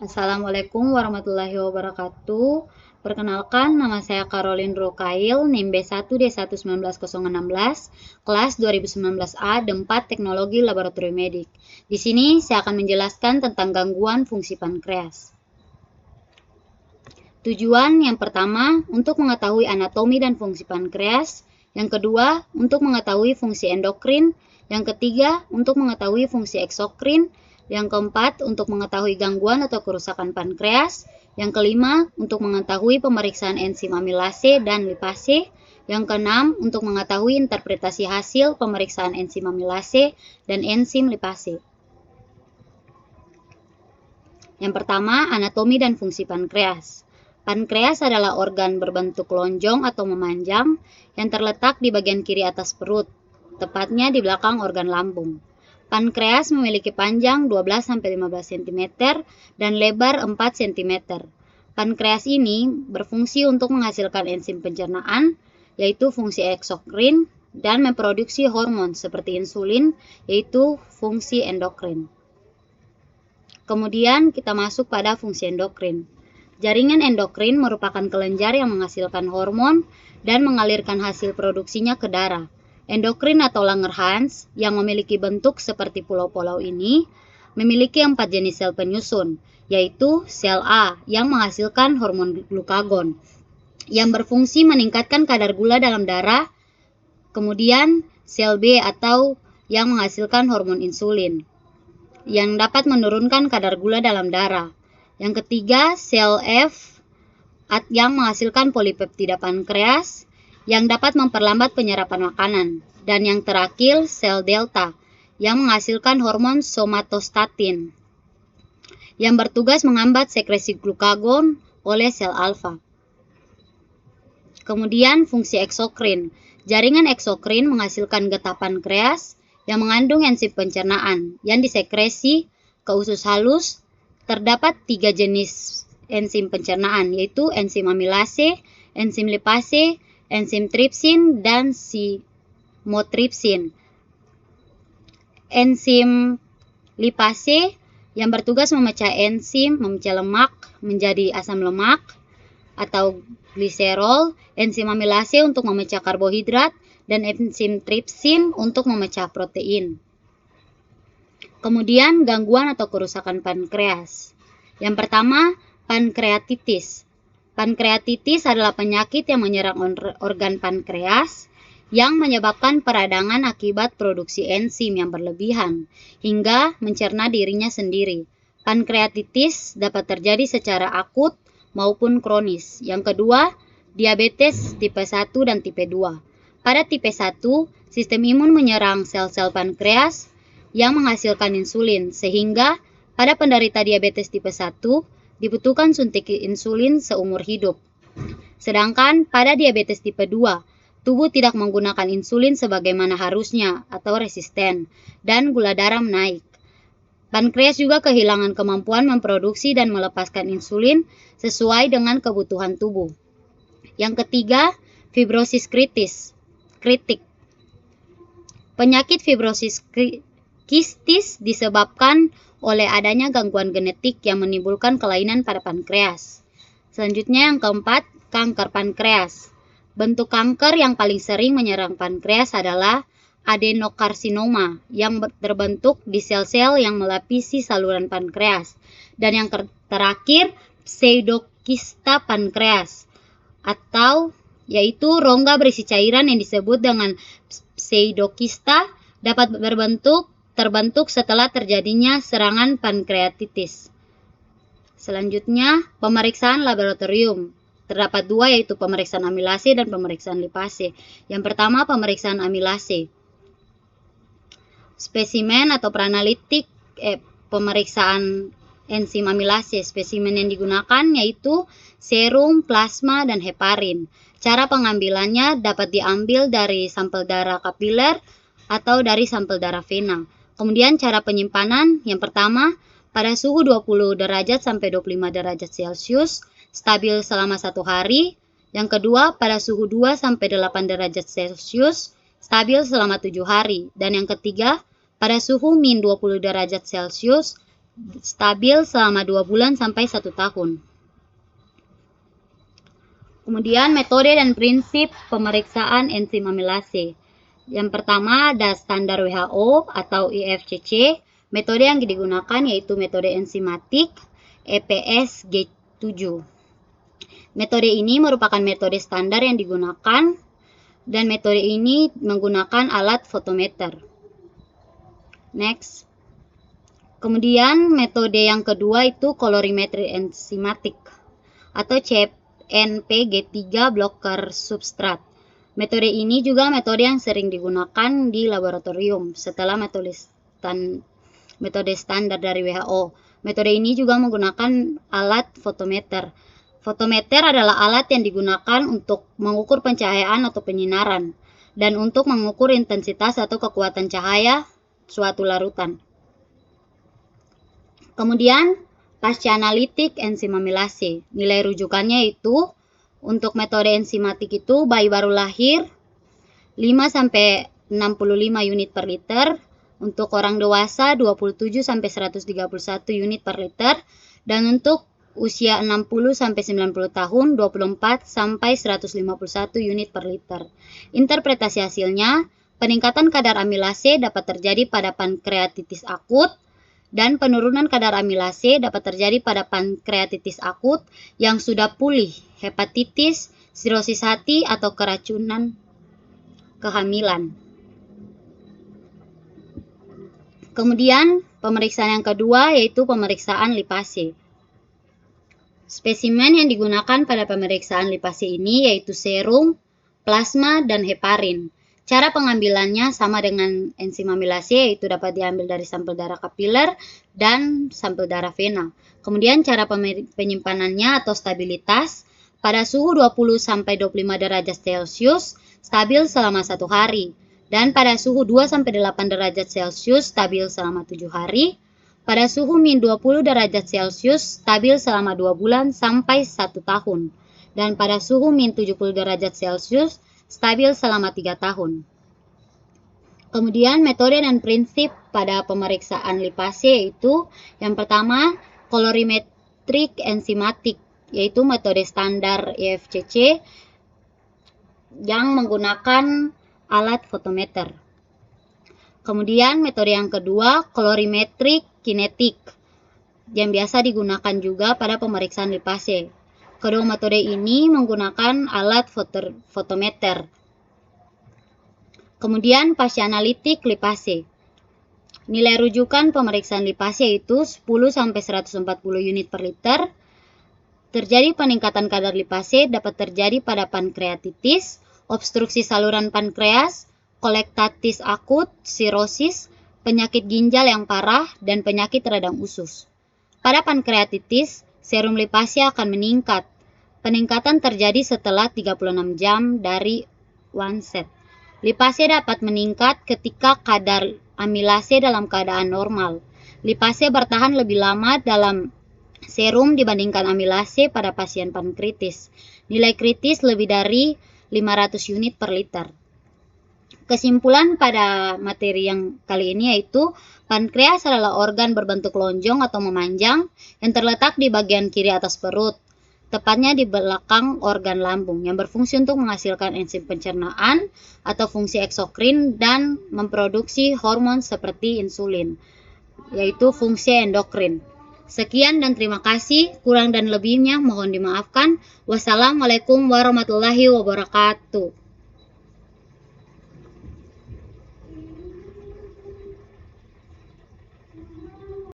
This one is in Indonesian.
Assalamualaikum warahmatullahi wabarakatuh. Perkenalkan, nama saya Caroline Rokail, NIM B1D11916, kelas 2019A D4 Teknologi Laboratorium Medik. Di sini saya akan menjelaskan tentang gangguan fungsi pankreas. Tujuan yang pertama, untuk mengetahui anatomi dan fungsi pankreas. Yang kedua, untuk mengetahui fungsi endokrin. Yang ketiga, untuk mengetahui fungsi eksokrin. Yang keempat, untuk mengetahui gangguan atau kerusakan pankreas. Yang kelima, untuk mengetahui pemeriksaan enzim amilase dan lipase. Yang keenam, untuk mengetahui interpretasi hasil pemeriksaan enzim amilase dan enzim lipase. Yang pertama, anatomi dan fungsi pankreas. Pankreas adalah organ berbentuk lonjong atau memanjang yang terletak di bagian kiri atas perut, tepatnya di belakang organ lambung. Pankreas memiliki panjang 12-15 cm dan lebar 4 cm. Pankreas ini berfungsi untuk menghasilkan enzim pencernaan, yaitu fungsi eksokrin, dan memproduksi hormon seperti insulin, yaitu fungsi endokrin. Kemudian kita masuk pada fungsi endokrin. Jaringan endokrin merupakan kelenjar yang menghasilkan hormon dan mengalirkan hasil produksinya ke darah. Endokrin atau Langerhans yang memiliki bentuk seperti pulau-pulau ini memiliki 4 jenis sel penyusun, yaitu sel A yang menghasilkan hormon glukagon yang berfungsi meningkatkan kadar gula dalam darah, kemudian sel B atau yang menghasilkan hormon insulin yang dapat menurunkan kadar gula dalam darah. Yang ketiga, sel F yang menghasilkan polipeptida pankreas yang dapat memperlambat penyerapan makanan. Dan yang terakhir, sel delta yang menghasilkan hormon somatostatin yang bertugas menghambat sekresi glukagon oleh sel alfa. Kemudian fungsi eksokrin. Jaringan eksokrin menghasilkan getah pankreas yang mengandung enzim pencernaan yang disekresi ke usus halus. Terdapat 3 jenis enzim pencernaan, yaitu enzim amilase, enzim lipase, enzim tripsin, dan simotripsin. Enzim lipase yang bertugas memecah lemak menjadi asam lemak atau gliserol, enzim amilase untuk memecah karbohidrat, dan enzim tripsin untuk memecah protein. Kemudian gangguan atau kerusakan pankreas. Yang pertama, pankreatitis. Pankreatitis adalah penyakit yang menyerang organ pankreas yang menyebabkan peradangan akibat produksi enzim yang berlebihan hingga mencerna dirinya sendiri. Pankreatitis dapat terjadi secara akut maupun kronis. Yang kedua, diabetes tipe 1 dan tipe 2. Pada tipe 1, sistem imun menyerang sel-sel pankreas yang menghasilkan insulin, sehingga pada penderita diabetes tipe 1 dibutuhkan suntik insulin seumur hidup. Sedangkan pada diabetes tipe 2, tubuh tidak menggunakan insulin sebagaimana harusnya atau resisten, dan gula darah naik. Pankreas juga kehilangan kemampuan memproduksi dan melepaskan insulin sesuai dengan kebutuhan tubuh. Yang ketiga, fibrosis kritik. Penyakit fibrosis kistis disebabkan oleh adanya gangguan genetik yang menimbulkan kelainan pada pankreas. Selanjutnya yang keempat, kanker pankreas. Bentuk kanker yang paling sering menyerang pankreas adalah adenokarsinoma yang terbentuk di sel-sel yang melapisi saluran pankreas. Dan yang terakhir, pseudokista pankreas atau yaitu rongga berisi cairan yang disebut dengan pseudokista dapat terbentuk setelah terjadinya serangan pankreatitis. Selanjutnya, pemeriksaan laboratorium. Terdapat 2, yaitu pemeriksaan amilase dan pemeriksaan lipase. Yang pertama, pemeriksaan amilase. Spesimen atau peranalitik pemeriksaan enzim amilase. Spesimen yang digunakan yaitu serum, plasma, dan heparin. Cara pengambilannya dapat diambil dari sampel darah kapiler atau dari sampel darah vena. Kemudian cara penyimpanan, yang pertama, pada suhu 20 derajat sampai 25 derajat Celcius, stabil selama 1 hari. Yang kedua, pada suhu 2 sampai 8 derajat Celcius, stabil selama 7 hari. Dan yang ketiga, pada suhu min 20 derajat Celcius, stabil selama 2 bulan sampai 1 tahun. Kemudian metode dan prinsip pemeriksaan enzim amilase. Yang pertama ada standar WHO atau IFCC. Metode yang digunakan yaitu metode enzimatik EPS G7. Metode ini merupakan metode standar yang digunakan dan metode ini menggunakan alat fotometer. Next. Kemudian metode yang kedua itu kolorimetri enzimatik atau CNPG3 blocker substrat. Metode ini juga metode yang sering digunakan di laboratorium setelah metode standar dari WHO. Metode ini juga menggunakan alat fotometer. Fotometer adalah alat yang digunakan untuk mengukur pencahayaan atau penyinaran dan untuk mengukur intensitas atau kekuatan cahaya suatu larutan. Kemudian, pasca analitik enzim amilase. Nilai rujukannya itu untuk metode enzimatik itu bayi baru lahir 5-65 unit per liter, untuk orang dewasa 27-131 unit per liter, dan untuk usia 60-90 tahun 24-151 unit per liter. Interpretasi hasilnya, peningkatan kadar amilase dapat terjadi pada pankreatitis akut, dan penurunan kadar amilase dapat terjadi pada pankreatitis akut yang sudah pulih, hepatitis, sirosis hati, atau keracunan kehamilan. Kemudian, pemeriksaan yang kedua yaitu pemeriksaan lipase. Spesimen yang digunakan pada pemeriksaan lipase ini yaitu serum, plasma, dan heparin. Cara pengambilannya sama dengan enzim amilase, yaitu dapat diambil dari sampel darah kapiler dan sampel darah vena. Kemudian cara penyimpanannya atau stabilitas pada suhu 20-25 derajat Celcius stabil selama 1 hari, dan pada suhu 2-8 derajat Celcius stabil selama 7 hari, pada suhu min 20 derajat Celcius stabil selama 2 bulan sampai 1 tahun, dan pada suhu min 70 derajat Celcius stabil selama 3 tahun. Kemudian metode dan prinsip pada pemeriksaan lipase yaitu yang pertama kolorimetrik enzimatik, yaitu metode standar IFCC yang menggunakan alat fotometer. Kemudian metode yang kedua kolorimetrik kinetik yang biasa digunakan juga pada pemeriksaan lipase. Kedua metode ini menggunakan alat fotometer. Kemudian pasca analitik lipase. Nilai rujukan pemeriksaan lipase yaitu 10-140 unit per liter. Terjadi peningkatan kadar lipase dapat terjadi pada pankreatitis, obstruksi saluran pankreas, kolektatis akut, sirosis, penyakit ginjal yang parah, dan penyakit radang usus. Pada pankreatitis, serum lipase akan meningkat. Peningkatan terjadi setelah 36 jam dari onset. Lipase dapat meningkat ketika kadar amilase dalam keadaan normal. Lipase bertahan lebih lama dalam serum dibandingkan amilase pada pasien pankreatis. Nilai kritis lebih dari 500 unit per liter. Kesimpulan pada materi yang kali ini yaitu pankreas adalah organ berbentuk lonjong atau memanjang yang terletak di bagian kiri atas perut, tepatnya di belakang organ lambung, yang berfungsi untuk menghasilkan enzim pencernaan atau fungsi eksokrin dan memproduksi hormon seperti insulin, yaitu fungsi endokrin. Sekian dan terima kasih, kurang dan lebihnya mohon dimaafkan. Wassalamualaikum warahmatullahi wabarakatuh.